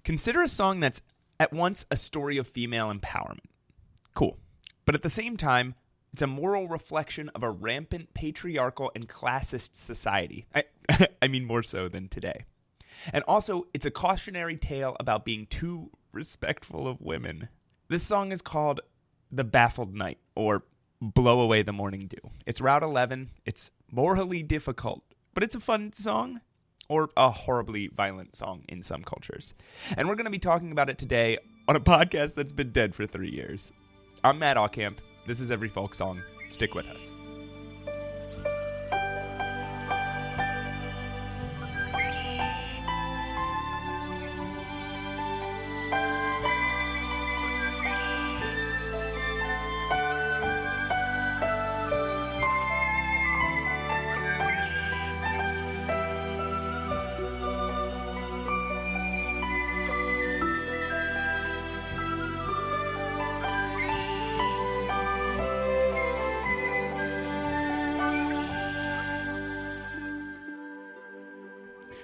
Consider a song that's at once a story of female empowerment. Cool. But at the same time, it's a moral reflection of a rampant patriarchal and classist society. I mean more so than today. And also, it's a cautionary tale about being too respectful of women. This song is called The Baffled Knight, or Blow Away the Morning Dew. It's Roud 11. It's morally difficult, but it's a fun song, or a horribly violent song in some cultures. And we're going to be talking about it today on a podcast that's been dead for 3 years. I'm Matt Aucamp. This is Every Folk Song. Stick with us.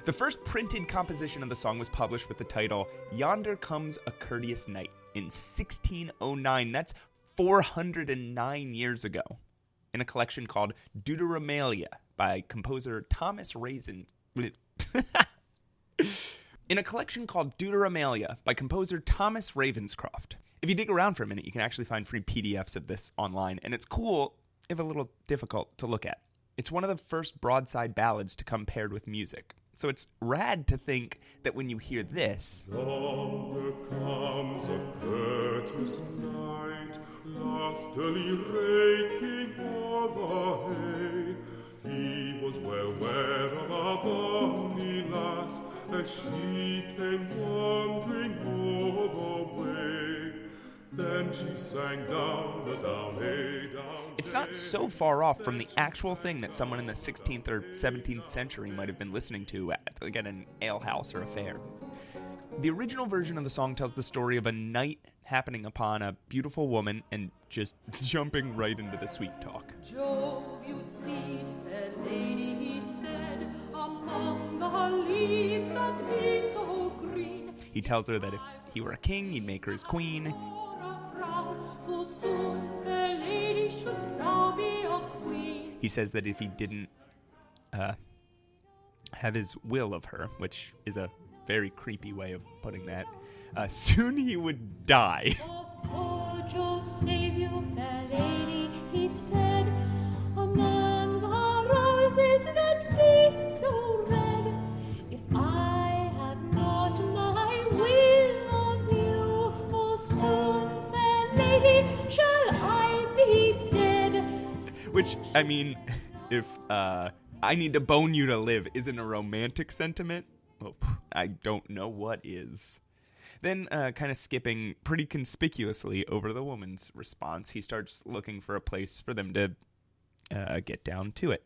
The first printed composition of the song was published with the title Yonder Comes a Courteous Knight in 1609. That's 409 years ago. In a collection called Deuteromalia by composer Thomas Ravenscroft. If you dig around for a minute, you can actually find free PDFs of this online, and it's cool, if a little difficult to look at. It's one of the first broadside ballads to come paired with music. So it's rad to think that when you hear this, Yonder comes a courteous knight, lustily raking o'er the hay. He was well aware of a bonny lass, as she came wandering o'er the way. Then she sang down the down hay, down. It's not so far off from the actual thing that someone in the 16th or 17th century might have been listening to at an alehouse or a fair. The original version of the song tells the story of a knight happening upon a beautiful woman and just jumping right into the sweet talk. Jove, you sweet fair lady, he said, among the leaves that be so green. He tells her that if he were a king, he'd make her his queen. He says that if he didn't have his will of her, which is a very creepy way of putting that, soon he would die. Oh, Jove, save you, fair lady, he said, among the roses that be so red. If I have not my will of you, full soon, fair lady, shall I be dead. Which, I mean, if I need to bone you to live isn't a romantic sentiment, well, I don't know what is. Then, kind of skipping pretty conspicuously over the woman's response, he starts looking for a place for them to get down to it.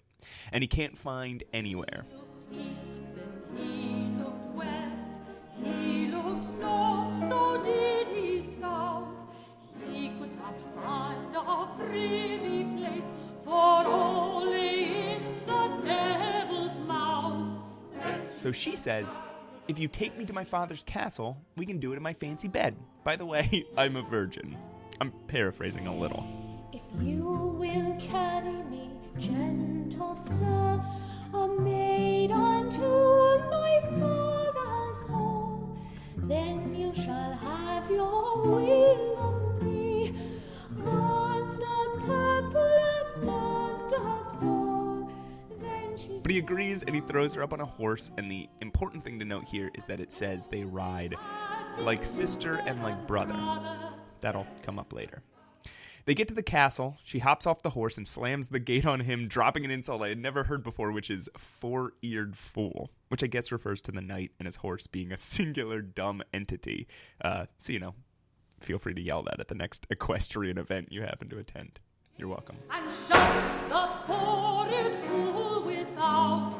And he can't find anywhere. He looked east, then he looked west, he looked north, so did he south. He could not find a privy place, for all lay in the devil's mouth. So she says, if you take me to my father's castle, we can do it in my fancy bed. By the way, I'm a virgin. I'm paraphrasing a little. If you will carry me, gentle sir, a maid unto my father's hall, then you shall have your will of me, on the purple above the pole. Then she But he agrees and he throws her up on a horse, and the important thing to note here is that it says they ride like sister and like brother. That'll come up later. They get to the castle, she hops off the horse and slams the gate on him, dropping an insult I had never heard before, which is four-eared fool, which I guess refers to the knight and his horse being a singular dumb entity. So, feel free to yell that at the next equestrian event you happen to attend. You're welcome. and shut the four-eared fool without.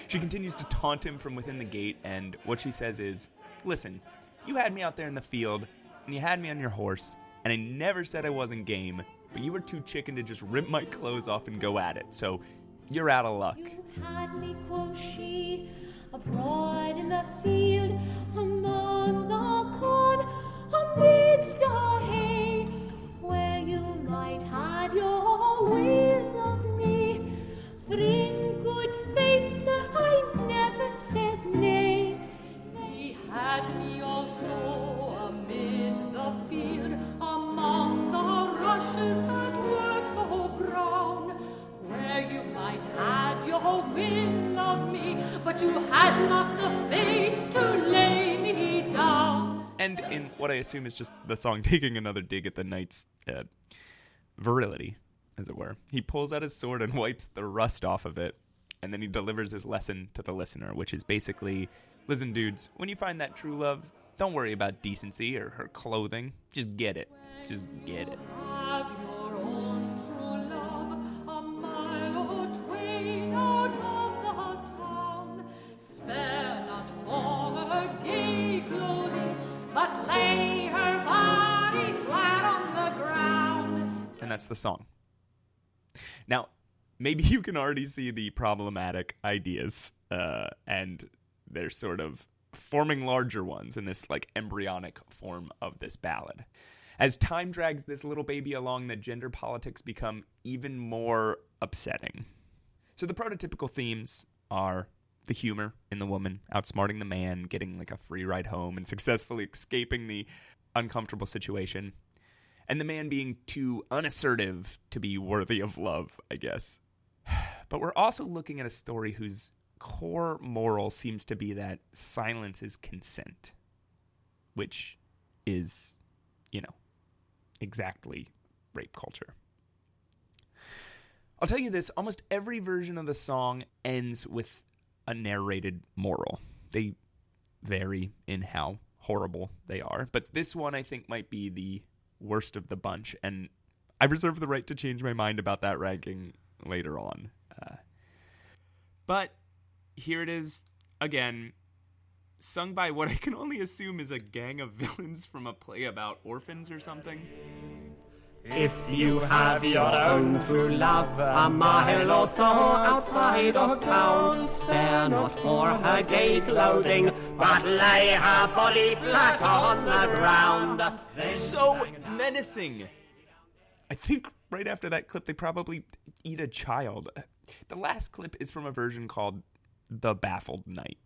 She continues to taunt him from within the gate, and what she says is, listen, you had me out there in the field, and you had me on your horse, and I never said I wasn't game, but you were too chicken to just rip my clothes off and go at it, so you're out of luck. You had me, quoth she, abroad in the field, among And in what I assume is just the song taking another dig at the knight's virility, as it were, he pulls out his sword and wipes the rust off of it, and then he delivers his lesson to the listener, which is basically, listen, dudes, when you find that true love, don't worry about decency or her clothing. Just get it. Just get it. Have your own true love, a mile or twain out of the town. Spare not for her gay clothing, but lay her body flat on the ground. And that's the song. Now, maybe you can already see the problematic ideas, and they're sort of forming larger ones in this like embryonic form of this ballad. As time drags this little baby along, the gender politics become even more upsetting. So the prototypical themes are the humor in the woman, outsmarting the man, getting like a free ride home, and successfully escaping the uncomfortable situation, and the man being too unassertive to be worthy of love, I guess. But we're also looking at a story whose core moral seems to be that silence is consent, which is, exactly rape culture. I'll tell you this, almost every version of the song ends with a narrated moral. They vary in how horrible they are, but this one I think might be the worst of the bunch, and I reserve the right to change my mind about that ranking later on. But here it is again, sung by what I can only assume is a gang of villains from a play about orphans or something. If you have your own true love, a mile or so outside of town, spare not for her gay clothing, but lay her body flat on the ground. So menacing. I think right after that clip, they probably eat a child. The last clip is from a version called The Baffled Knight.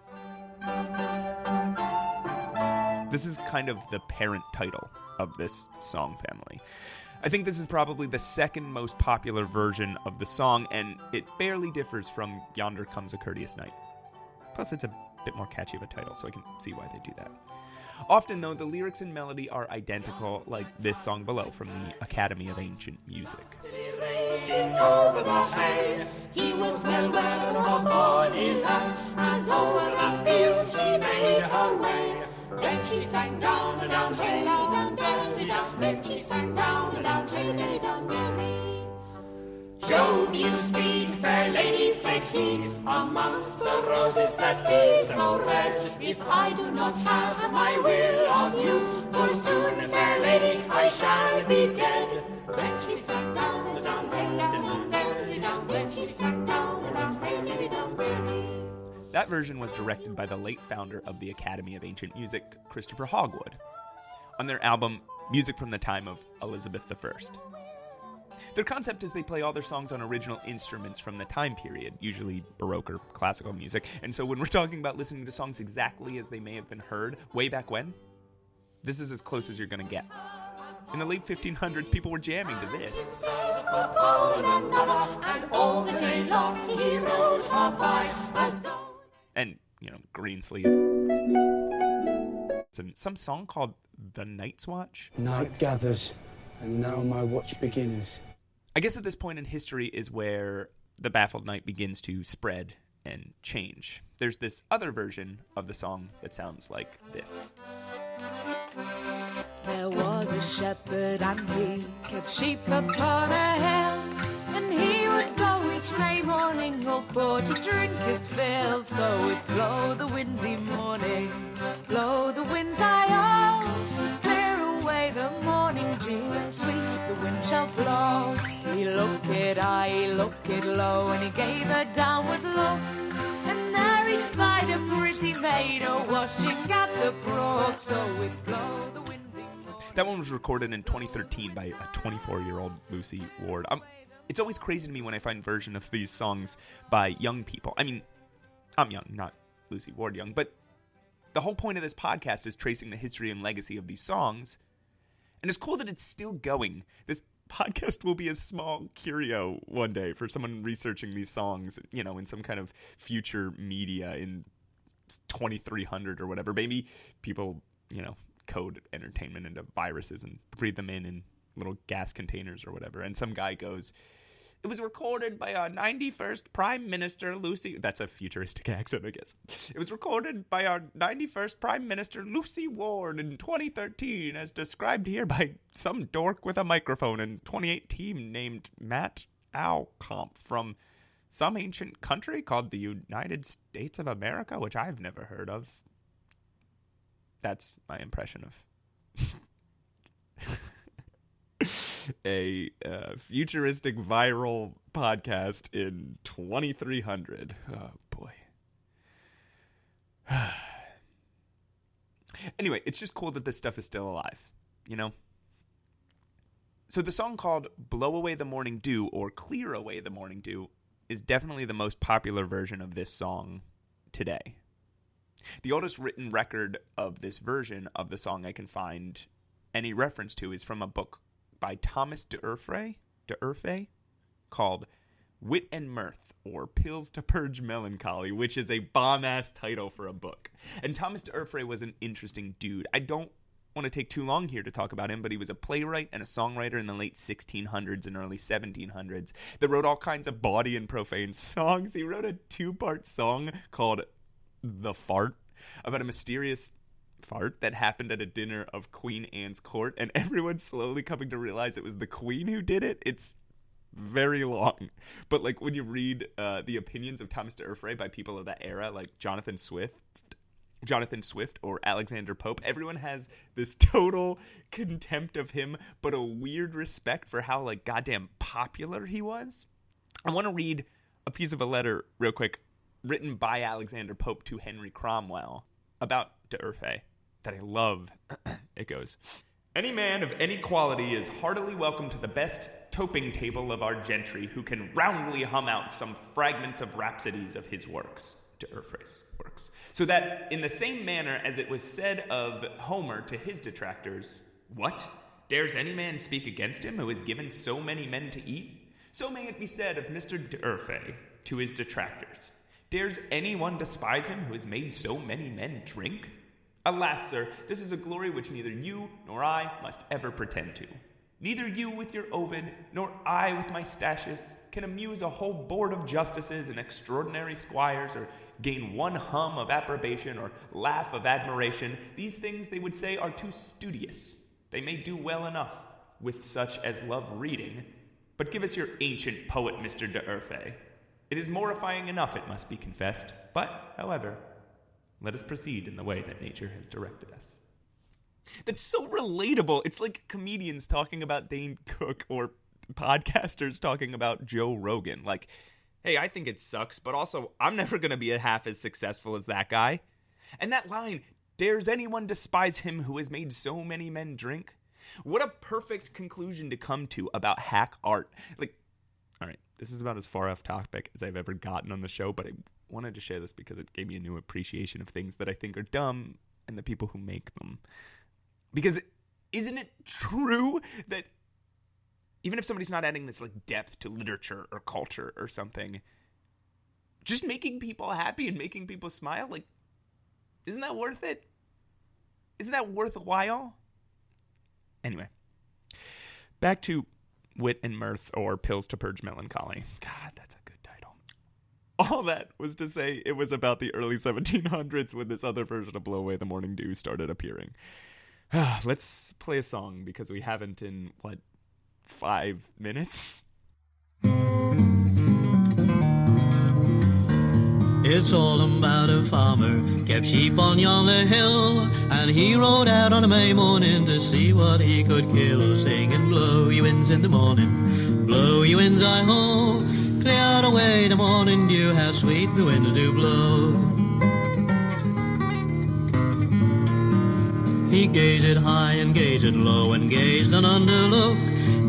This is kind of the parent title of this song family. I think this is probably the second most popular version of the song, and it barely differs from Yonder Comes a Courteous Knight. Plus, it's a bit more catchy of a title, so I can see why they do that. Often, though, the lyrics and melody are identical, like this song below from the Academy of Ancient Music. Over the hay, he was well aware of bonny lass, as over the fields she made her way. Then she sang down, a down, hey, down, derry, down. Then she sang down, a down, hey, derry, down, derry. Jove, you speed, fair lady, said he, amongst the roses that be so red. If I do not have my will of you, for soon, fair lady, I shall be dead. Then she sang down, a down, hey, down, derry, down. Then she sang down, a down, hey, derry, down, derry. That version was directed by the late founder of the Academy of Ancient Music, Christopher Hogwood, on their album Music from the Time of Elizabeth I. Their concept is they play all their songs on original instruments from the time period, usually Baroque or classical music, and so when we're talking about listening to songs exactly as they may have been heard way back when, this is as close as you're going to get. In the late 1500s, people were jamming to this. And all the day long he rode her by as though... And, green sleeve. Some song called The Night's Watch. Night gathers, and now my watch begins. I guess at this point in history is where the Baffled Knight begins to spread and change. There's this other version of the song that sounds like this. There was a shepherd and he kept sheep upon a hill, and he would go each May morning all for to drink his fill. So it's blow the windy morning, blow the winds high oh, clear away the morning dew, and sweet the wind shall blow. He looked high, he looked low, and he gave a downward look, and there he spied a pretty maid washing at the brook. So it's blow the windy morning. That one was recorded in 2013 by a 24-year-old Lucy Ward. It's always crazy to me when I find versions of these songs by young people. I mean, I'm young, not Lucy Ward young, but the whole point of this podcast is tracing the history and legacy of these songs, and it's cool that it's still going. This podcast will be a small curio one day for someone researching these songs, in some kind of future media in 2300 or whatever. Maybe people, decode entertainment into viruses and breathe them in little gas containers or whatever. And some guy goes, "It was recorded by our 91st Prime Minister, Lucy..." That's a futuristic accent, I guess. "It was recorded by our 91st Prime Minister, Lucy Ward, in 2013, as described here by some dork with a microphone in 2018 named Matt Alcomp from some ancient country called the United States of America, which I've never heard of." That's my impression of a futuristic viral podcast in 2300. Oh, boy. Anyway, it's just cool that this stuff is still alive, you know? So the song called Blow Away the Morning Dew, or Clear Away the Morning Dew, is definitely the most popular version of this song today. The oldest written record of this version of the song I can find any reference to is from a book by Thomas d'Urfé called Wit and Mirth, or Pills to Purge Melancholy, which is a bomb-ass title for a book. And Thomas d'Urfé was an interesting dude. I don't want to take too long here to talk about him, but he was a playwright and a songwriter in the late 1600s and early 1700s that wrote all kinds of bawdy and profane songs. He wrote a 2-part song called The Fart, about a mysterious fart that happened at a dinner of Queen Anne's court, and everyone's slowly coming to realize it was the Queen who did it. It's very long, but like when you read the opinions of Thomas d'Urfé by people of that era, like Jonathan Swift or Alexander Pope, everyone has this total contempt of him, but a weird respect for how like goddamn popular he was. I want to read a piece of a letter real quick written by Alexander Pope to Henry Cromwell about d'Urfé that I love. It goes, "Any man of any quality is heartily welcome to the best toping table of our gentry, who can roundly hum out some fragments of rhapsodies of his works," d'Urfé's works, "so that in the same manner as it was said of Homer to his detractors, 'What? Dares any man speak against him who has given so many men to eat?' So may it be said of Mr. d'Urfé to his detractors, 'Dares anyone despise him who has made so many men drink?' Alas, sir, this is a glory which neither you nor I must ever pretend to. Neither you with your Ovid, nor I with my Statius, can amuse a whole board of justices and extraordinary squires, or gain one hum of approbation or laugh of admiration. These things, they would say, are too studious. They may do well enough with such as love reading, but give us your ancient poet, Mr. d'Urfé. It is mortifying enough, it must be confessed. But, however, let us proceed in the way that nature has directed us." That's so relatable. It's like comedians talking about Dane Cook or podcasters talking about Joe Rogan. Like, hey, I think it sucks, but also I'm never going to be half as successful as that guy. And that line, "Dares anyone despise him who has made so many men drink?" What a perfect conclusion to come to about hack art. Like, all right, this is about as far off topic as I've ever gotten on the show, but I wanted to share this because it gave me a new appreciation of things that I think are dumb and the people who make them. Because isn't it true that even if somebody's not adding this like depth to literature or culture or something, just making people happy and making people smile, like, isn't that worth it? Isn't that worthwhile? Anyway, back to Wit and Mirth, or Pills to Purge Melancholy. God, that's a good title. All that was to say it was about the early 1700s when this other version of Blow Away the Morning Dew started appearing. Let's play a song because we haven't in, 5 minutes? It's all about a farmer, kept sheep on yonder hill, and he rode out on a May morning to see what he could kill, singing, "Blow, ye winds in the morning, blow, ye winds, I-ho, clear away the morning dew, how sweet the winds do blow." He gazed high and gazed low and gazed an underlook.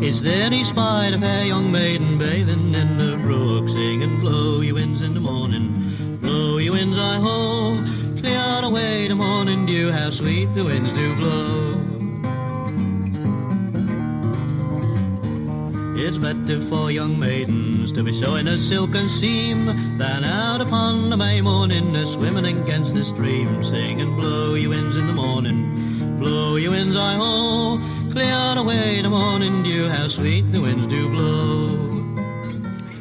It's then he spied a fair young maiden bathing in the brook, singing, "Blow, ye winds in the morning, blow, ye winds, I-ho, clear away the morning dew, how sweet the winds do blow." It's better for young maidens to be sewing a silken seam than out upon the May morning a swimming against the stream, singing, "Blow, ye winds in the morning, Blow, ye winds, I ho, clear away the morning dew, how sweet the winds do blow.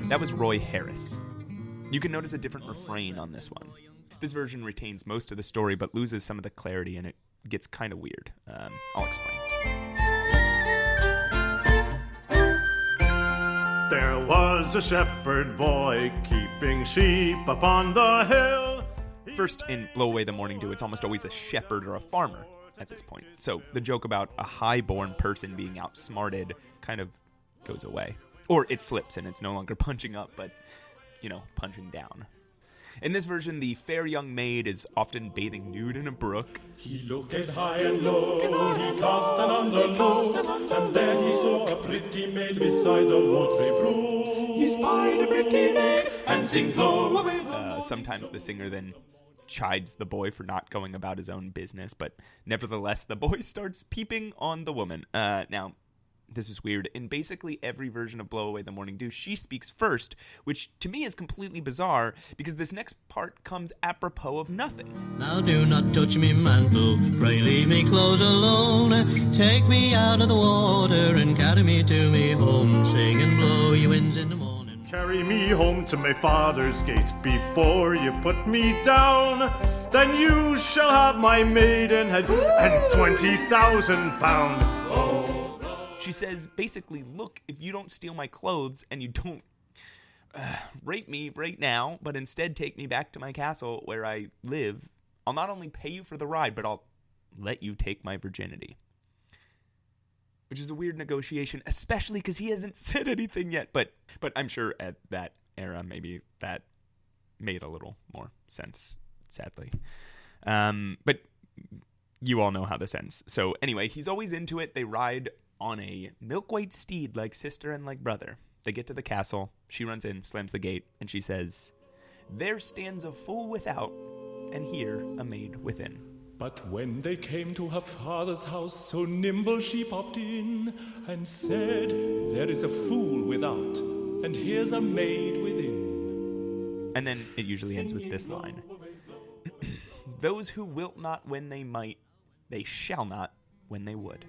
That was Roy Harris. You can notice a different refrain on this one. This version retains most of the story, but loses some of the clarity, and it gets kind of weird. I'll explain. There was a shepherd boy keeping sheep upon the hill. First, in Blow Away the Morning Dew, it's almost always a shepherd or a farmer at this point. So the joke about a high-born person being outsmarted kind of goes away. Or it flips, and it's no longer punching up, but, punching down. In this version, the fair young maid is often bathing nude in a brook. He looked high and low, he cast an underlook, and then he saw a pretty maid beside the watery brook. He spied a pretty maid and sing Blow Away the Morning. Sometimes the singer then chides the boy for not going about his own business, but nevertheless, the boy starts peeping on the woman. Now, this is weird. In basically every version of Blow Away the Morning Dew, she speaks first, which to me is completely bizarre because this next part comes apropos of nothing. Now do not touch me mantle, pray leave me close alone. Take me out of the water and carry me to me home. Sing and blow, ye winds in the morning. Carry me home to my father's gate before you put me down. Then you shall have my maidenhead and 20,000 pound. Oh. She says, basically, look, if you don't steal my clothes and you don't rape me right now, but instead take me back to my castle where I live, I'll not only pay you for the ride, but I'll let you take my virginity. Which is a weird negotiation, especially because he hasn't said anything yet. But I'm sure at that era, maybe that made a little more sense, sadly. But you all know how this ends. So anyway, he's always into it. They ride on a milk-white steed like sister and like brother. They get to the castle. She runs in, slams the gate, and she says, "There stands a fool without, and here a maid within." But when they came to her father's house, so nimble she popped in and said, "There is a fool without, and here's a maid within." And then it usually ends with this line. "Those who wilt not when they might, they shall not when they would."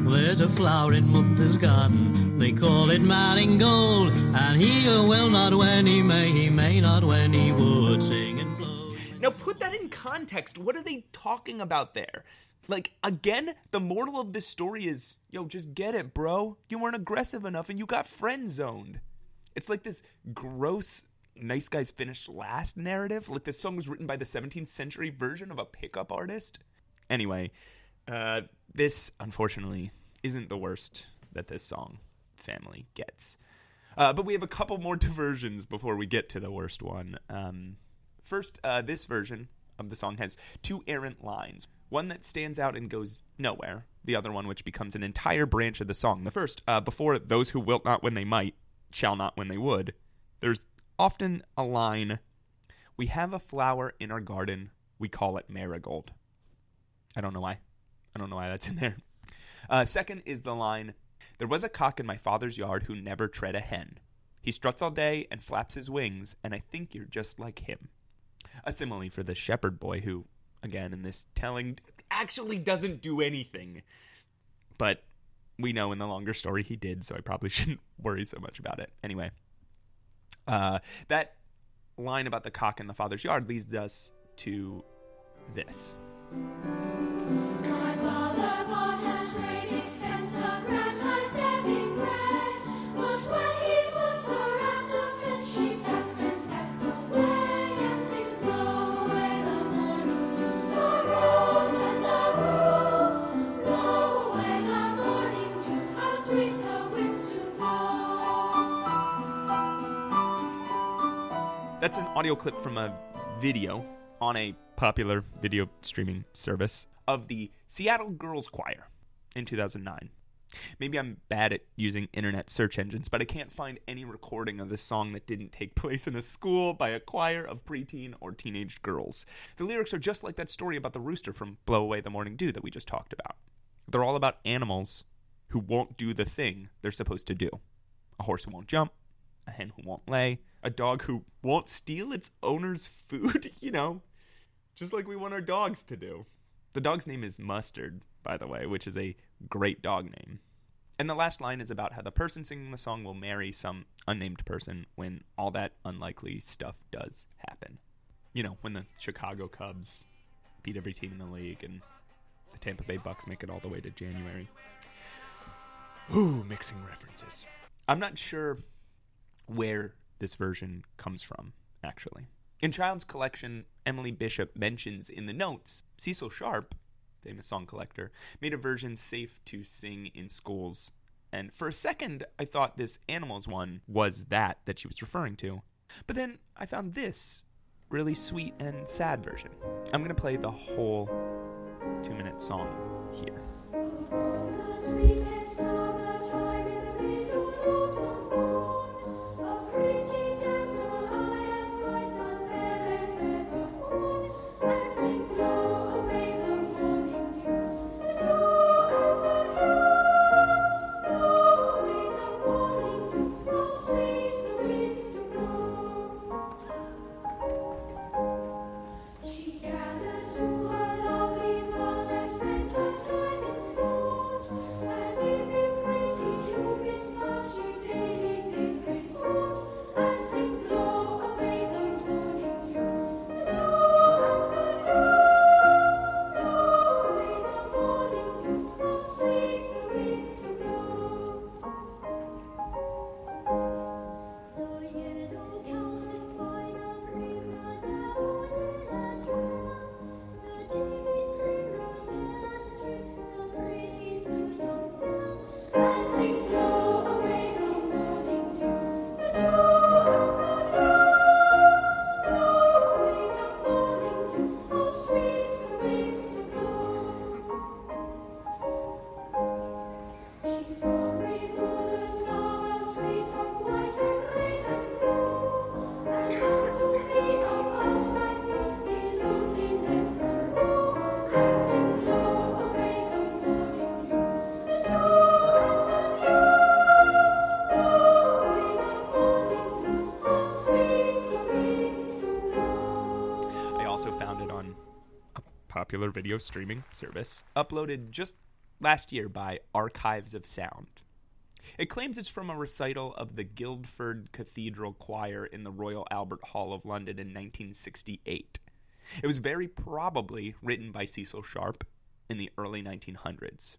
There's a flower in mother's garden, they call it marigold, and he who will not when he may not when he would. Sing and blow. Now put that in context. What are they talking about there? Like, again, the moral of this story is, just get it, bro. You weren't aggressive enough and you got friend-zoned. It's like this gross, nice guys finish last narrative. Like this song was written by the 17th century version of a pickup artist. Anyway, this, unfortunately, isn't the worst that this song family gets. But we have a couple more diversions before we get to the worst one. First, this version of the song has two errant lines. One that stands out and goes nowhere. The other one which becomes an entire branch of the song. The first, before "those who wilt not when they might, shall not when they would," there's often a line, "We have a flower in our garden, we call it marigold." I don't know why that's in there. Second is the line, "There was a cock in my father's yard who never tread a hen. He struts all day and flaps his wings, and I think you're just like him." A simile for the shepherd boy who, again, in this telling, actually doesn't do anything. But we know in the longer story he did, so I probably shouldn't worry so much about it. Anyway, that line about the cock in the father's yard leads us to this. My father bought at great expense a gratis-stepping bread, but when he puts her out of it, she pecks and pecks away and sings Blow away the morning dew, the rose and the rue. Blow away the morning dew, how sweet her winds do blow. That's an audio clip from a video on a popular video streaming service of the Seattle Girls Choir in 2009. Maybe I'm bad at using internet search engines, but I can't find any recording of this song that didn't take place in a school by a choir of preteen or teenage girls. The lyrics are just like that story about the rooster from Blow Away the Morning Dew that we just talked about. They're all about animals who won't do the thing they're supposed to do. A horse who won't jump, a hen who won't lay, a dog who won't steal its owner's food, just like we want our dogs to do. The dog's name is Mustard, by the way, which is a great dog name. And the last line is about how the person singing the song will marry some unnamed person when all that unlikely stuff does happen. You know, when the Chicago Cubs beat every team in the league and the Tampa Bay Bucks make it all the way to January. Ooh, mixing references. I'm not sure where this version comes from, actually. In Child's Collection, Emily Bishop mentions in the notes, Cecil Sharp, famous song collector, made a version safe to sing in schools. And for a second, I thought this Animals one was that she was referring to. But then I found this really sweet and sad version. I'm going to play the whole 2-minute song here. Popular video streaming service, uploaded just last year by Archives of Sound. It claims it's from a recital of the Guildford Cathedral Choir in the Royal Albert Hall of London in 1968. It was very probably written by Cecil Sharp in the early 1900s.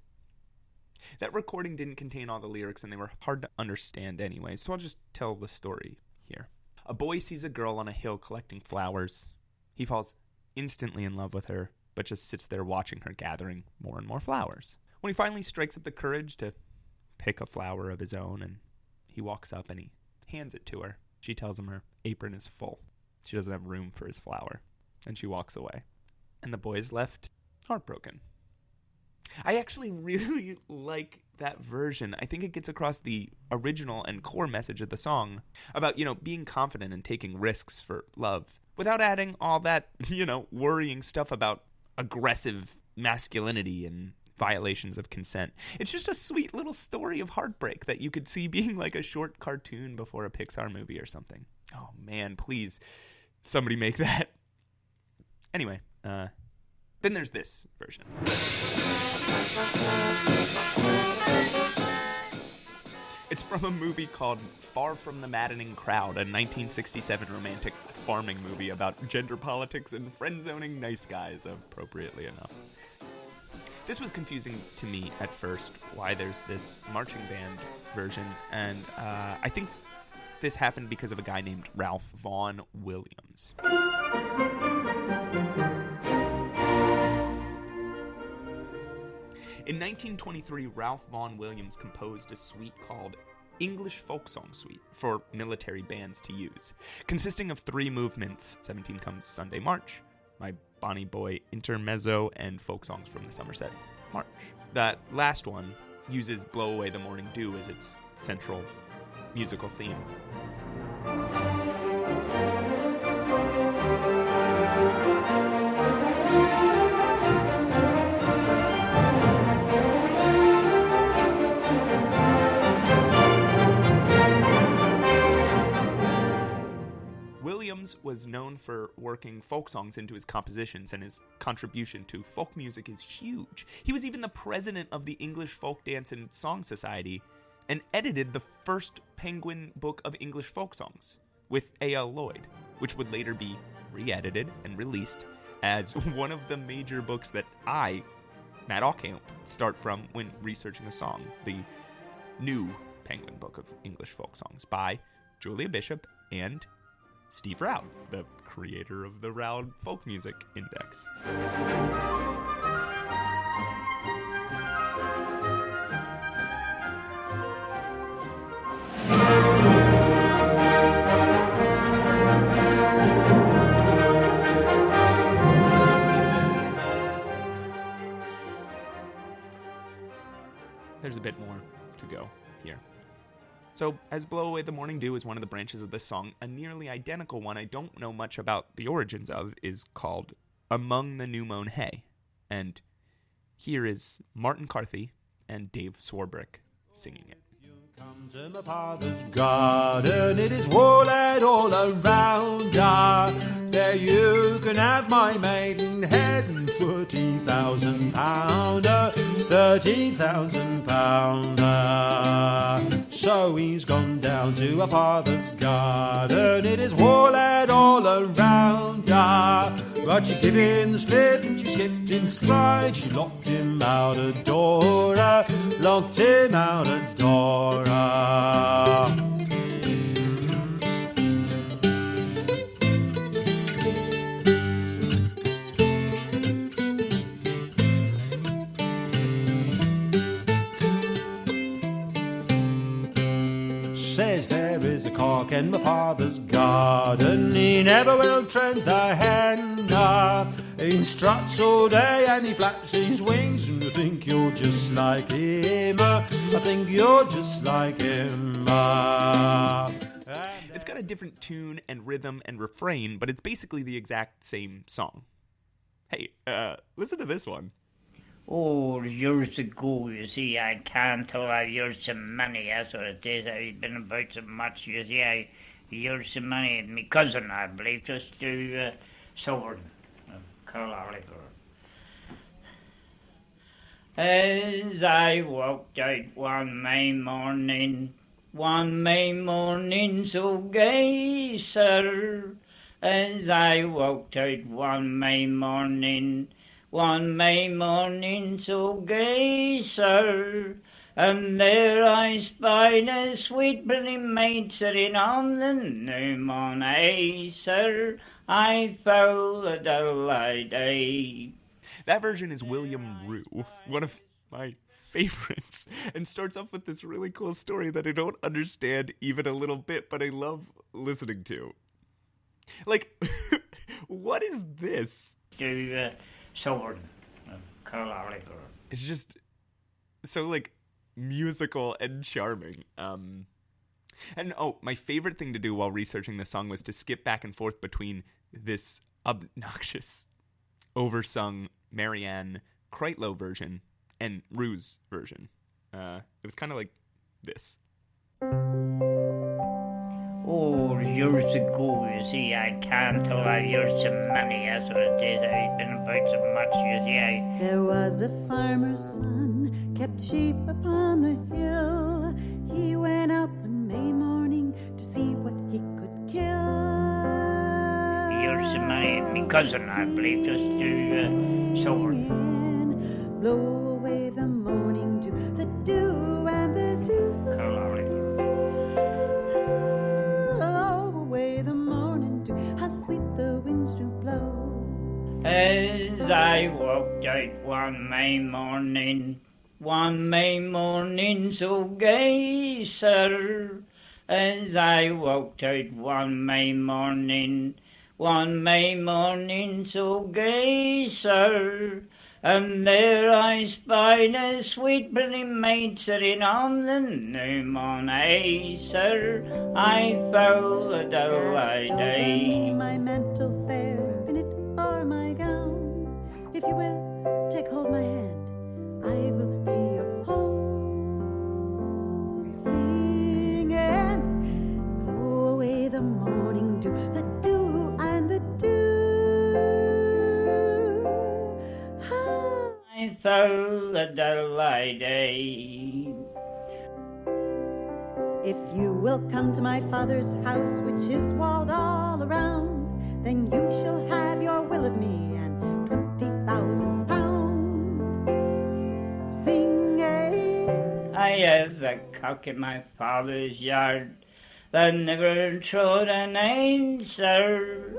That recording didn't contain all the lyrics and they were hard to understand anyway, so I'll just tell the story here. A boy sees a girl on a hill collecting flowers. He falls instantly in love with her, but just sits there watching her gathering more and more flowers. When he finally strikes up the courage to pick a flower of his own, and he walks up and he hands it to her, she tells him her apron is full. She doesn't have room for his flower, and she walks away. And the boy is left heartbroken. I actually really like that version. I think it gets across the original and core message of the song about, being confident and taking risks for love without adding all that, worrying stuff about aggressive masculinity and violations of consent. It's just a sweet little story of heartbreak that you could see being like a short cartoon before a Pixar movie or something. Oh man, please, somebody make that. Anyway, then there's this version. It's from a movie called Far From the Maddening Crowd, a 1967 romantic farming movie about gender politics and friend-zoning nice guys, appropriately enough. This was confusing to me at first, why there's this marching band version, and I think this happened because of a guy named Ralph Vaughan Williams. In 1923, Ralph Vaughan Williams composed a suite called English Folk Song Suite for military bands to use, consisting of 3 movements: 17 Comes Sunday March, My Bonnie Boy Intermezzo, and Folk Songs from the Somerset March. That last one uses Blow Away the Morning Dew as its central musical theme. Williams was was known for working folk songs into his compositions, and his contribution to folk music is huge. He was even the president of the English Folk Dance and Song Society and edited the first Penguin book of English folk songs with A.L. Lloyd, which would later be re-edited and released as one of the major books that I, Matt Ockamp, start from when researching a song, the new Penguin Book of English Folk Songs by Julia Bishop and Steve Roud, the creator of the Roud Folk Music Index. There's a bit more to go here. So, as Blow Away the Morning Dew is one of the branches of this song, a nearly identical one I don't know much about the origins of is called Among the New Mown Hay. And here is Martin Carthy and Dave Swarbrick singing it. Come to my father's garden, it is walled all around. There you can have my maidenhead and 30,000 pounder, 30,000 pounder. So he's gone down to our father's garden, it is walled all around. But she gave him the slip and she slipped inside, she locked him out a door, locked him out a door. Says there is a cock in my father's garden, he never will tread the hen. He struts all day and he flaps his wings, and I think you're just like him. I think you're just like him. It's got a different tune and rhythm and refrain, but it's basically the exact same song. Hey, listen to this one. Oh, years ago, you see, I can't tell I've used some money, that's what it is. I've been about so much, you see, I used some money. My cousin, I believe, just to sober Carlisle. As I walked out one May morning so gay, sir. As I walked out one May morning so gay, sir. And there I spied a sweet pretty maid sitting on the new mown hay, sir. I fell a day. That version is William Rue, one of my favorites, and starts off with this really cool story that I don't understand even a little bit, but I love listening to. Like, what is this? To sober Carlisle. It's just so, like, musical and charming. And my favorite thing to do while researching this song was to skip back and forth between this obnoxious, oversung Marianne Kreitlow version and Rue's version. It was kind of like this. Oh, years ago, you see, I can't tell I've used some money, that's what it is. I've been about so much, you see, There was a farmer's son, kept sheep upon the hill. He went out one May morning to see what he could kill. Used some money, my cousin, I believe, just to sober. Blow away the morning dew, the dew and the dew. Blow away the morning dew, how sweet the winds do blow. As I walked out one May morning so gay, sir. As I walked out one May morning so gay, sir. And there I spied a sweet pretty maid sitting on the new mown hay, sir. I fell a day. My mantle fair, in it or my gown. If you will, take hold my hand, I will be your hold. Singing, blow away the morning dew, the dew I I fell a day. If you will come to my father's house, which is walled all around, then you shall have your will of me and 20,000 pounds. Singing, I have a cock in my father's yard that never trod an answer.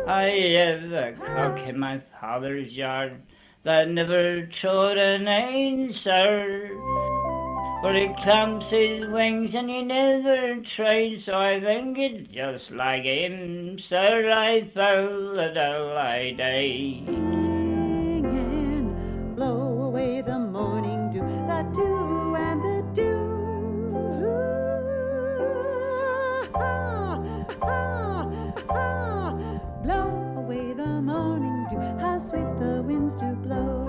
I have a cock in my father's yard that never trod an answer. But he clamps his wings and he never tried, so I think it's just like him, sir. I fell a day. singing, blow away the morning dew, the dew and the dew. Blow away the morning dew, how sweet the winds do blow.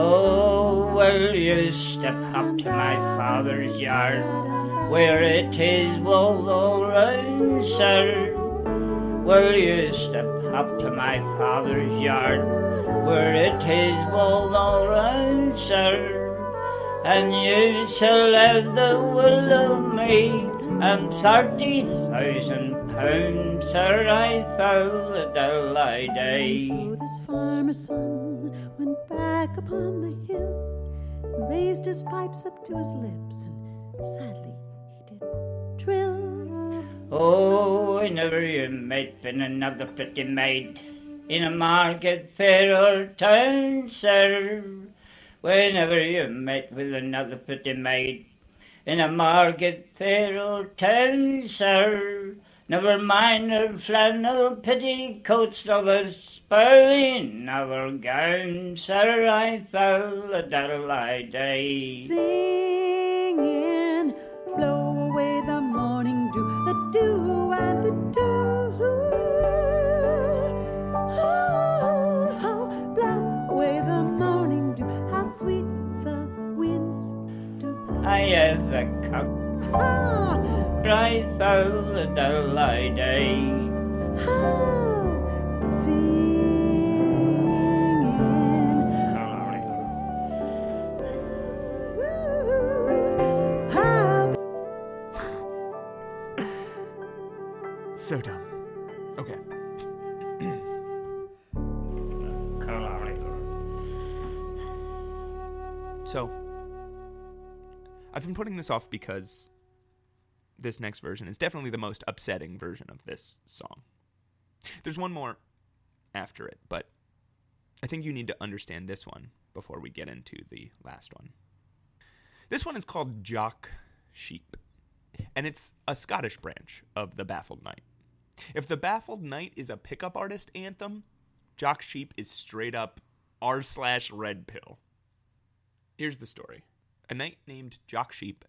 Oh, will you step up to my father's yard, where it is walled all round, sir? Will you step up to my father's yard, where it is walled all round, sir? And you shall have the will of me, and 30,000 pounds, sir. I fell a day. So this farmer's son went back upon the hill and raised his pipes up to his lips, and sadly he did trill. Oh, I never you met been another pretty maid in a market, fair or town, sir. Whenever you met with another pretty maid in a market, fair or town, sir. Never mind her flannel petticoats, nor the spurling of her gown, sir. I fell a day. Singing, blow away the morning dew, the dew and the dew. Oh, blow away the morning dew, how sweet the winds do blow. I have a cock, I fell a day. So dumb. Okay. So, I've been putting this off because this next version is definitely the most upsetting version of this song. There's one more after it, but I think you need to understand this one before we get into the last one. This one is called Jock Sheep, and it's a Scottish branch of the Baffled Knight. If the Baffled Knight is a pickup artist anthem, Jock Sheep is straight up r/red pill. Here's the story. A knight named Jock Sheep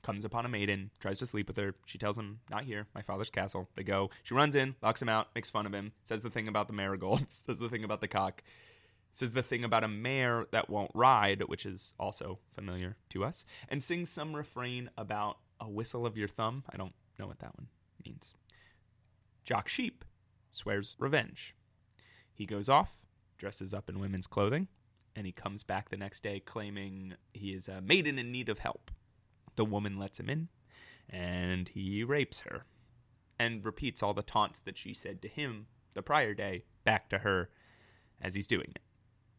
comes upon a maiden, tries to sleep with her. She tells him, not here, my father's castle. They go. She runs in, locks him out, makes fun of him, says the thing about the marigolds, says the thing about the cock, says the thing about a mare that won't ride, which is also familiar to us, and sings some refrain about a whistle of your thumb. I don't know what that one means. Jock Sheep swears revenge. He goes off, dresses up in women's clothing, and he comes back the next day claiming he is a maiden in need of help. The woman lets him in, and he rapes her, and repeats all the taunts that she said to him the prior day back to her as he's doing it.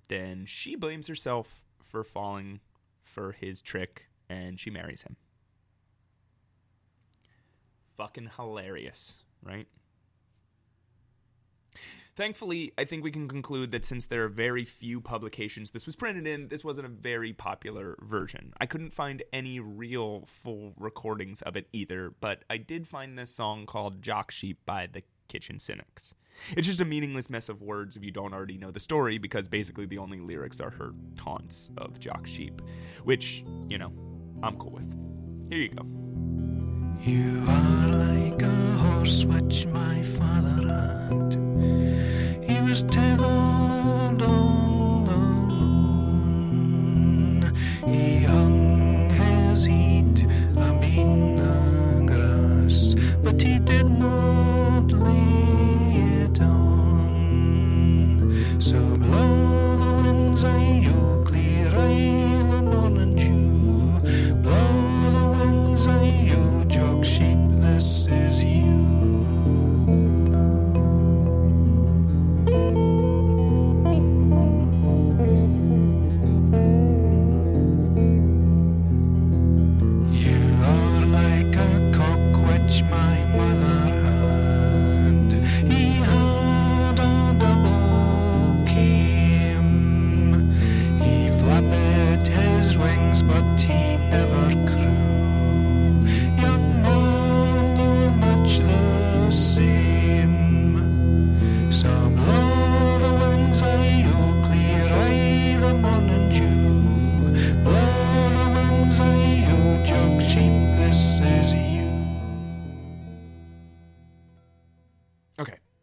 Then she blames herself for falling for his trick, and she marries him. Fucking hilarious, right? Thankfully, I think we can conclude that since there are very few publications this was printed in, this wasn't a very popular version. I couldn't find any real full recordings of it either, but I did find this song called Jock Sheep by the Kitchen Cynics. It's just a meaningless mess of words if you don't already know the story, because basically the only lyrics are her taunts of Jock Sheep, which, you know, I'm cool with. Here you go. You are like a horse which my father had. He was tethered all alone. He hung his head upon the grass, but he did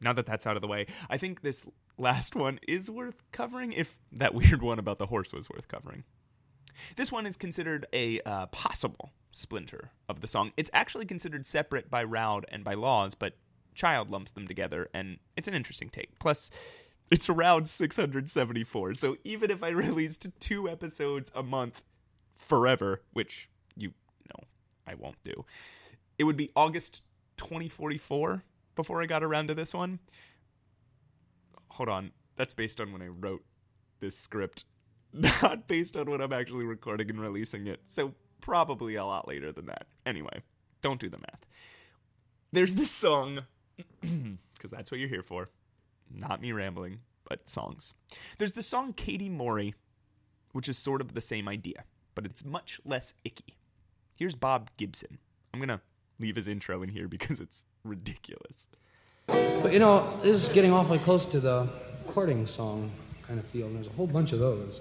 now that that's out of the way, I think this last one is worth covering, if that weird one about the horse was worth covering. This one is considered a possible splinter of the song. It's actually considered separate by Roud and by Laws, but Child lumps them together, and it's an interesting take. Plus, it's around 674, so even if I released 2 episodes a month forever, which you know I won't do, it would be August 2044 before I got around to this one. Hold on, that's based on when I wrote this script, not based on when I'm actually recording and releasing it, so probably a lot later than that. Anyway, don't do the math. There's this song, because that's what you're here for. Not me rambling, but songs. There's the song Katie Morey, which is sort of the same idea, but it's much less icky. Here's Bob Gibson. I'm going to leave his intro in here because it's ridiculous. But you know, this is getting awfully close to the courting song kind of feel, and there's a whole bunch of those.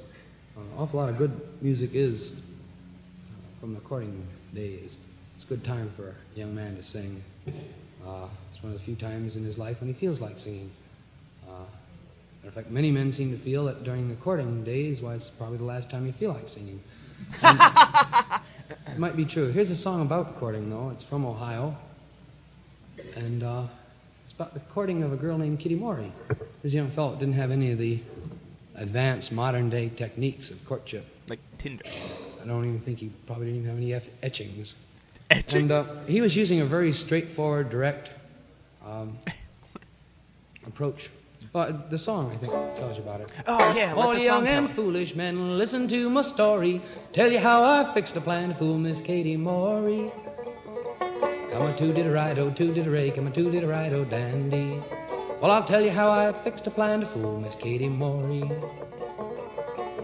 An awful lot of good music is from the courting days. It's a good time for a young man to sing. It's one of the few times in his life when he feels like singing. In fact, many men seem to feel that during the courting days was probably the last time you feel like singing. It might be true. Here's a song about courting, though. It's from Ohio. And it's about the courting of a girl named Kitty Morey. This young fellow didn't have any of the advanced modern-day techniques of courtship. Like Tinder. I don't even think he probably didn't even have any etchings. Etchings? And he was using a very straightforward, direct approach. Well, the song, I think, tells you about it. Oh, yeah, let All the young song tell and us. foolish men, listen to my story. Tell you how I fixed a plan to fool Miss Katie Morey. Come a too-did-a-ride-o, too-did-a-ray, come a too-did-a-ride-o, dandy. Well, I'll tell you how I fixed a plan to fool Miss Katie Morey.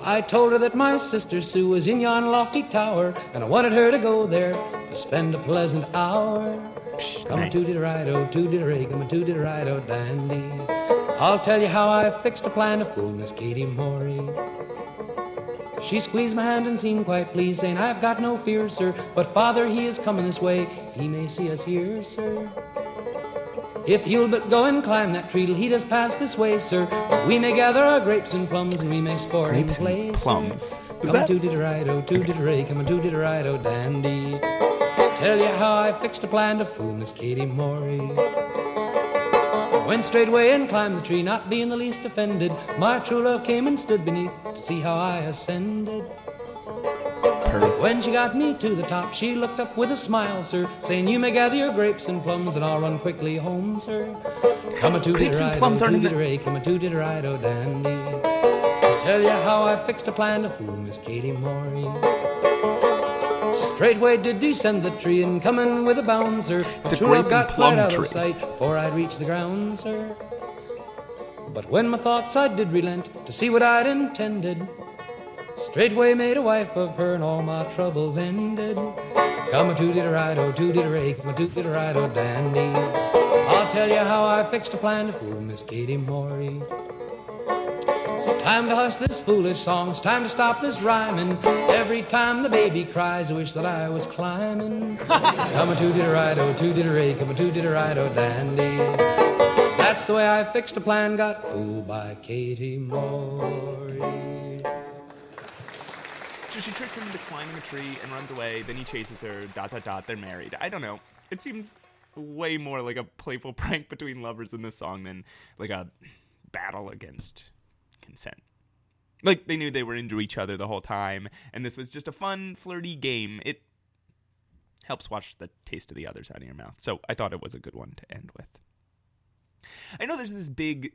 I told her that my sister Sue was in yon lofty tower, and I wanted her to go there to spend a pleasant hour. Come a too-did-a-ride-o, too-did-a-ray, come a too-did-a-ride-o, dandy. I'll tell you how I fixed a plan to fool Miss Katie Morey. She squeezed my hand and seemed quite pleased, saying, I've got no fear, sir, but Father, he is coming this way. He may see us here, sir. If you'll but go and climb that tree till he does pass this way, sir, we may gather our grapes and plums, and we may sport and play, and plums. Come a too-did-a-ride-o, too-did-a-ray, come a too-did-a-ride-o, dandy. Tell you how I fixed a plan to fool Miss Katie Morey. Went straightway and climbed the tree, not being the least offended. My true love came and stood beneath to see how I ascended. Perfect. When she got me to the top, she looked up with a smile, sir, saying, you may gather your grapes and plums, and I'll run quickly home, sir. Come a too-did-a-ride-o, too-did-a-ray, come a too-did-a-ride-o, dandy. Tell you how I fixed a plan to fool Miss Katie Morey. Straightway did descend the tree, and coming with a bound, sir, It's a true grape love and got plum right out tree. of sight before I'd reach the ground, sir. But when my thoughts I did relent to see what I'd intended, straightway made a wife of her, and all my troubles ended. Come a too-did-a-ride-o, too-did-a-ray, come a too-did-a-ride-o, dandy. I'll tell you how I fixed a plan to fool Miss Katie Morey. It's time to hush this foolish song, it's time to stop this rhyming. Every time the baby cries, I wish that I was climbing. Come a too-did-a-ride-o, too-did-a-ray, come a too-did-a-ride-o, dandy. That's the way I fixed a plan, got fooled by Katie Morey. So she tricks him into climbing a tree and runs away, then he chases her, ... they're married. I don't know. It seems way more like a playful prank between lovers in this song than like a battle against consent. Like, they knew they were into each other the whole time, and this was just a fun, flirty game. It helps wash the taste of the others out of your mouth, so I thought it was a good one to end with. I know there's this big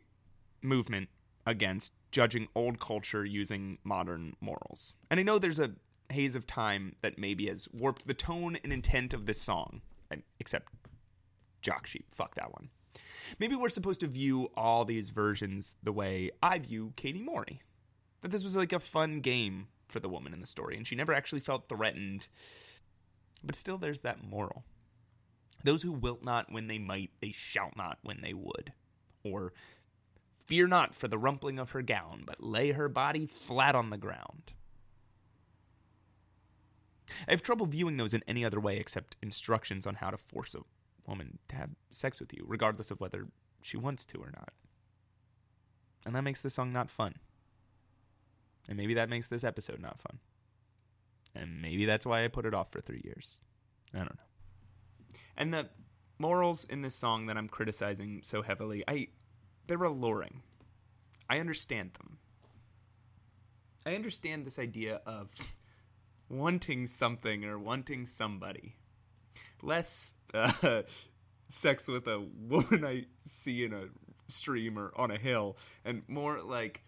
movement against judging old culture using modern morals. And I know there's a haze of time that maybe has warped the tone and intent of this song. Except Jock Sheep, fuck that one. Maybe we're supposed to view all these versions the way I view Katie Morey. That this was like a fun game for the woman in the story, and she never actually felt threatened. But still there's that moral. Those who wilt not when they might, they shall not when they would. Or, fear not for the rumpling of her gown, but lay her body flat on the ground. I have trouble viewing those in any other way except instructions on how to force a woman to have sex with you, regardless of whether she wants to or not. And that makes the song not fun. And maybe that makes this episode not fun. And maybe that's why I put it off for 3 years. I don't know. And the morals in this song that I'm criticizing so heavily, they're alluring. I understand them. I understand this idea of wanting something or wanting somebody. Less sex with a woman I see in a stream or on a hill, and more like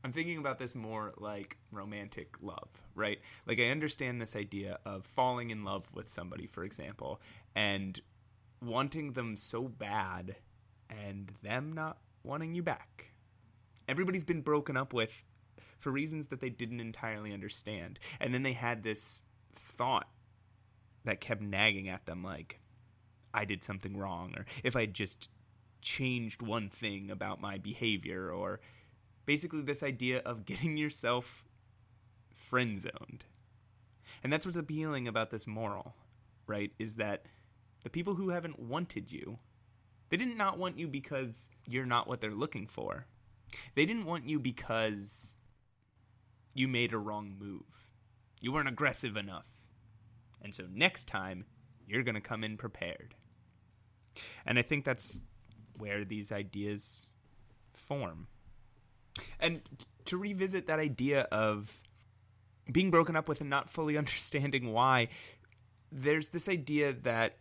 I'm thinking about this more like romantic love, right? Like, I understand this idea of falling in love with somebody, for example, and wanting them so bad and them not wanting you back. Everybody's been broken up with for reasons that they didn't entirely understand. And then they had this thought that kept nagging at them, like, I did something wrong, or if I just changed one thing about my behavior, or basically this idea of getting yourself friend-zoned. And that's what's appealing about this moral, right, is that the people who haven't wanted you, they did not want you because you're not what they're looking for. They didn't want you because you made a wrong move. You weren't aggressive enough. And so next time, you're going to come in prepared. And I think that's where these ideas form. And to revisit that idea of being broken up with and not fully understanding why, there's this idea that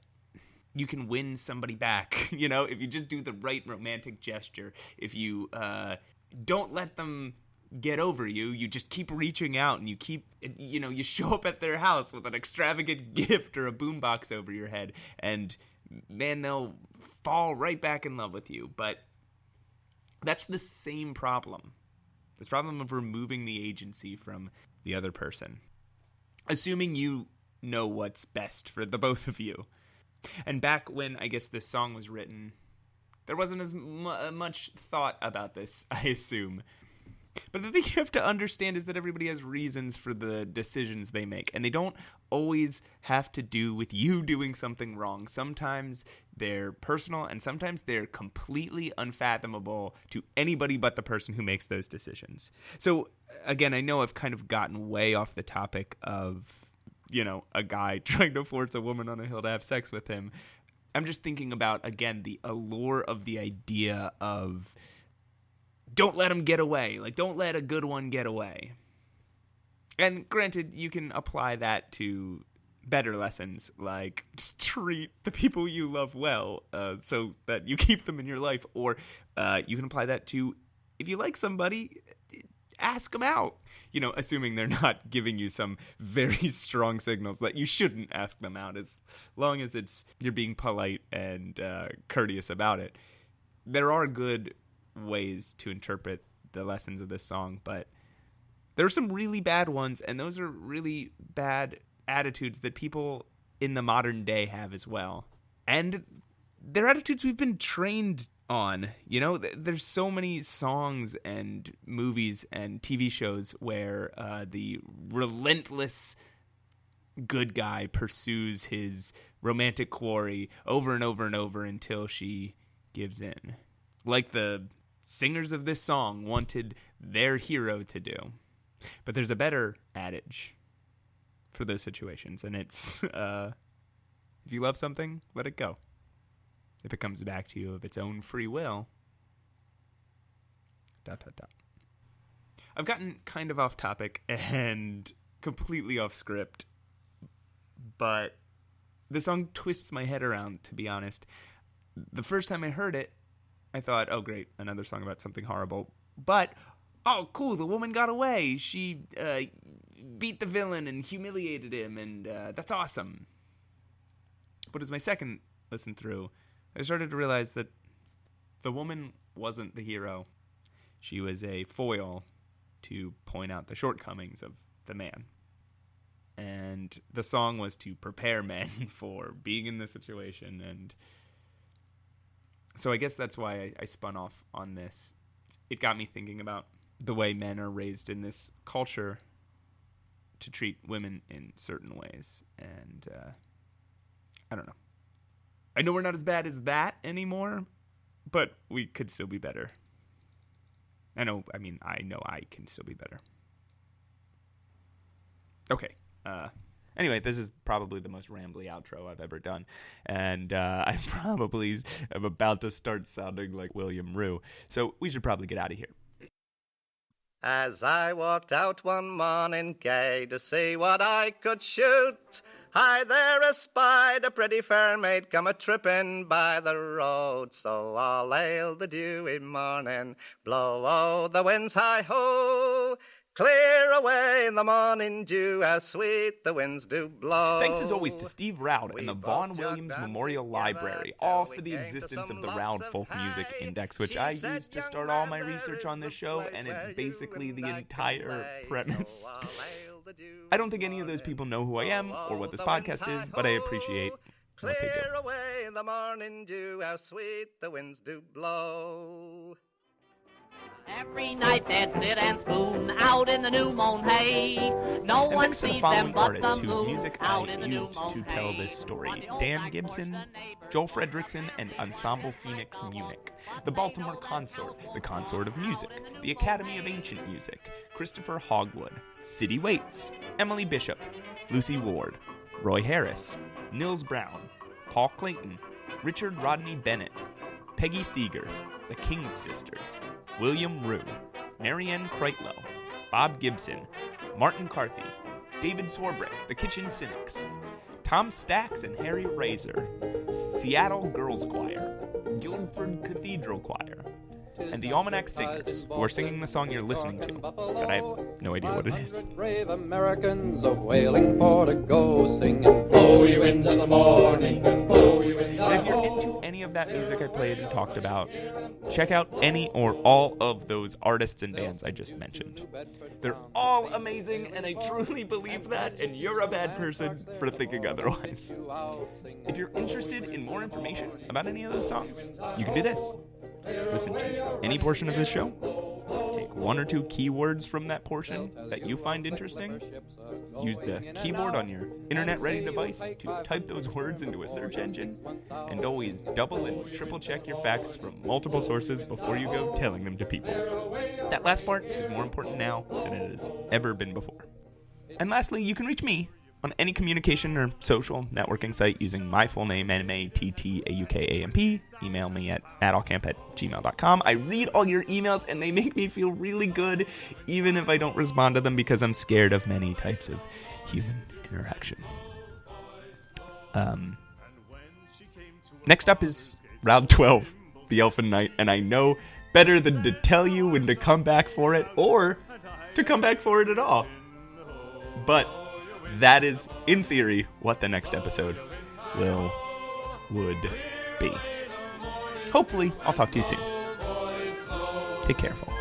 you can win somebody back, you know, if you just do the right romantic gesture. If you don't let them get over you, you just keep reaching out and you keep, you know, you show up at their house with an extravagant gift or a boombox over your head, and man, they'll fall right back in love with you. But that's the same problem. This problem of removing the agency from the other person. Assuming you know what's best for the both of you. And back when, I guess, this song was written, there wasn't as much thought about this, I assume. But the thing you have to understand is that everybody has reasons for the decisions they make. And they don't always have to do with you doing something wrong. Sometimes they're personal, and sometimes they're completely unfathomable to anybody but the person who makes those decisions. So, again, I know I've kind of gotten way off the topic of, you know, a guy trying to force a woman on a hill to have sex with him. I'm just thinking about, again, the allure of the idea of don't let him get away. Like, don't let a good one get away. And granted, you can apply that to better lessons, like treat the people you love well so that you keep them in your life. Or you can apply that to, if you like somebody, ask them out. You know, assuming they're not giving you some very strong signals that you shouldn't ask them out, as long as you're being polite and courteous about it. There are good ways to interpret the lessons of this song, but there are some really bad ones, and those are really bad attitudes that people in the modern day have as well. And they're attitudes we've been trained on. You know, there's so many songs and movies and TV shows where the relentless good guy pursues his romantic quarry over and over and over until she gives in. Like the singers of this song wanted their hero to do. But there's a better adage for those situations, and it's if you love something, let it go. If it comes back to you of its own free will, ... I've gotten kind of off topic and completely off script, but the song twists my head around, to be honest. The first time I heard it, I thought, oh great, another song about something horrible. But, oh cool, the woman got away. She beat the villain and humiliated him, and that's awesome. But as my second listen through, I started to realize that the woman wasn't the hero. She was a foil to point out the shortcomings of the man. And the song was to prepare men for being in this situation. And so I guess that's why I spun off on this. It got me thinking about the way men are raised in this culture to treat women in certain ways. And I don't know. I know we're not as bad as that anymore, but we could still be better. I know I can still be better. Okay. Anyway, this is probably the most rambly outro I've ever done, and I probably am about to start sounding like William Rue, so we should probably get out of here. As I walked out one morning gay to see what I could shoot, I there espied a pretty fair maid come a-tripping by the road. So all hail the dewy morning, blow oh the winds hi-ho, clear away in the morning dew, how sweet the winds do blow. Thanks as always to Steve Roud and the Vaughan Williams Memorial Library, all for the existence of the Roud Folk Music Index, which I used to start all my research on this show, and it's basically the entire premise. I don't think any of those people know who I am or what this podcast is, but I appreciate what they do. Clear away in the morning dew, how sweet the winds do blow. Every night they'd sit and spoon out in the new mown hay. No And one thanks to the sees following them but artists the whose moon music out I in the new used to mown tell hay. this story. Dan Gibson, Joel Fredrickson, and Ensemble Phoenix Munich. The Baltimore Consort, the Consort of Music. The Academy of Ancient Music. Christopher Hogwood. City Waits. Emily Bishop. Lucy Ward. Roy Harris. Nils Brown. Paul Clayton. Richard Rodney Bennett. Peggy Seeger. The King's Sisters. William Rue. Marianne Kreitlow, Bob Gibson, Martin Carthy, David Swarbrick, The Kitchen Cynics, Tom Stacks and Harry Razor, Seattle Girls Choir, Guildford Cathedral Choir, and the Almanac Singers, who are singing the song you're listening to, but I have no idea what it is. Brave Americans of whaling port to go singing, blow ye winds in the morning, blow ye winds. And if you're into any of that music I played and talked about, check out any or all of those artists and bands I just mentioned. They're all amazing, and I truly believe that, and you're a bad person for thinking otherwise. If you're interested in more information about any of those songs, you can do this. Listen to any portion of this show, take one or two keywords from that portion that you find interesting, use the keyboard on your internet-ready device to type those words into a search engine, and always double and triple check your facts from multiple sources before you go telling them to people. That last part is more important now than it has ever been before. And lastly, you can reach me on any communication or social networking site using my full name, MattAukamp. Email me at mattaukamp@gmail.com. I read all your emails, and they make me feel really good, even if I don't respond to them because I'm scared of many types of human interaction. Next up is Round 12, The Elfin Knight, and I know better than to tell you when to come back for it, or to come back for it at all. But that is, in theory, what the next episode would be. Hopefully, I'll talk to you soon. Take care, folks.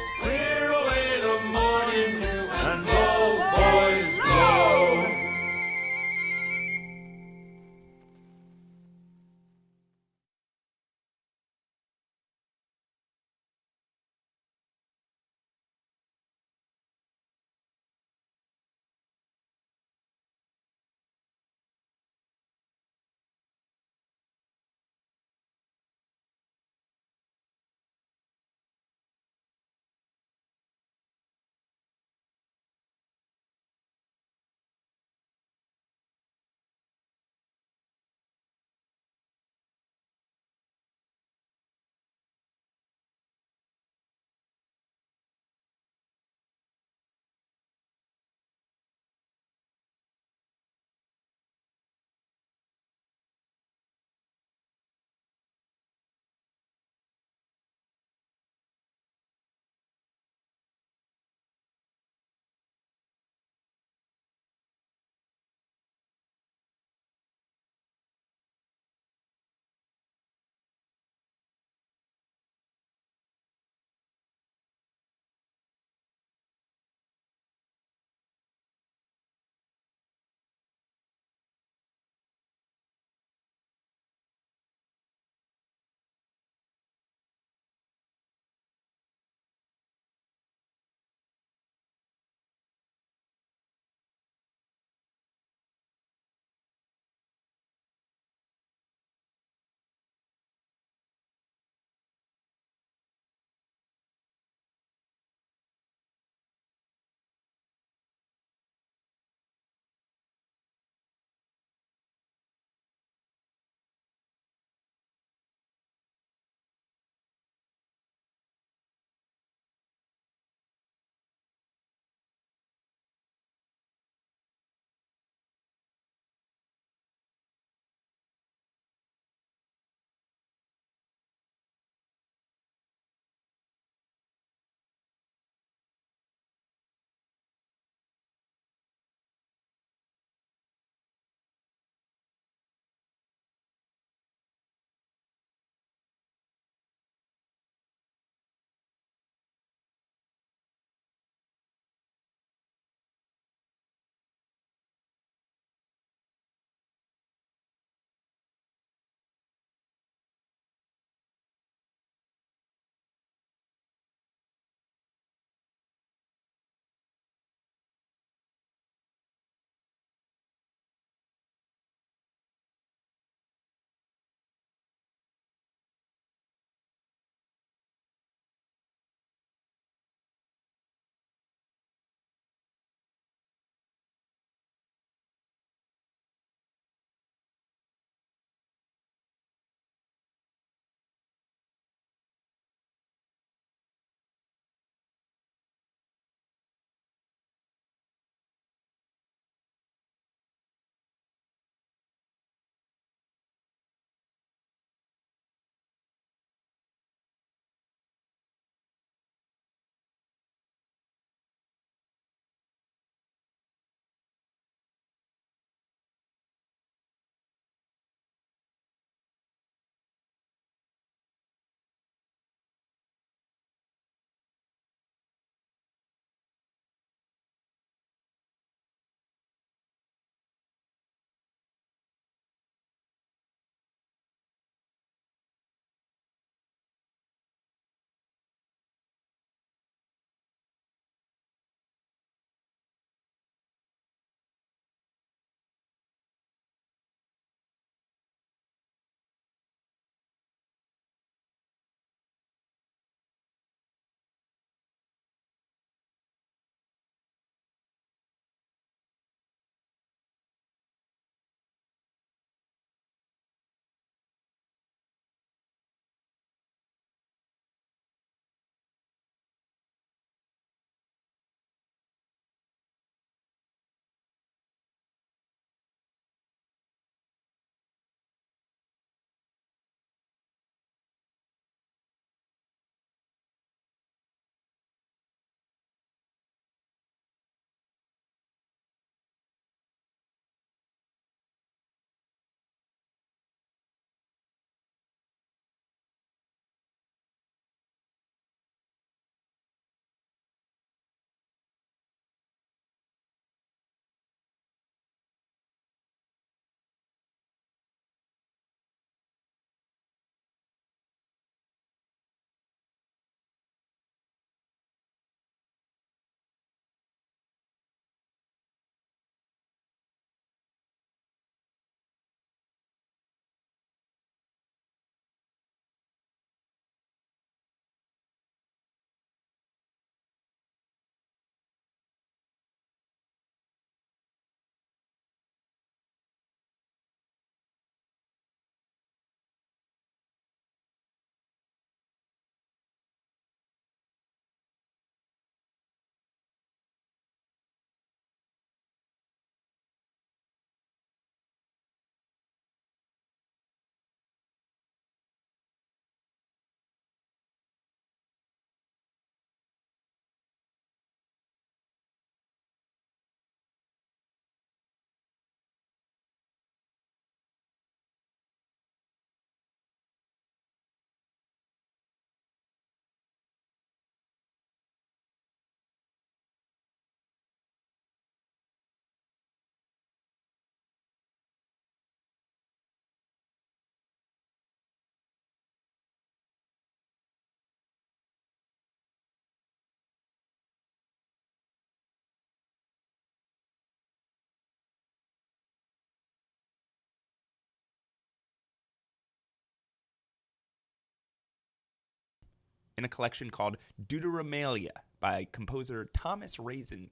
in a collection called Deuteromalia by composer Thomas Raisin.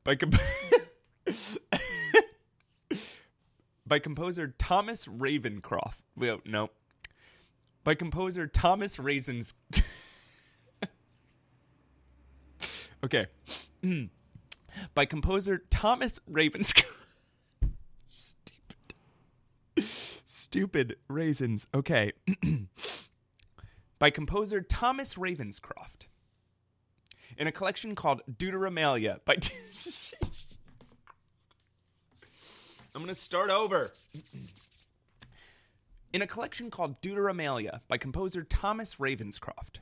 By composer Thomas Ravencroft. Well, no. By composer Thomas Raisins. Okay. By composer Thomas Ravenscroft. Stupid raisins. Okay. By composer Thomas Ravenscroft. In a collection called Deuteromalia by... I'm going to start over. In a collection called Deuteromalia by composer Thomas Ravenscroft.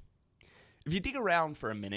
If you dig around for a minute,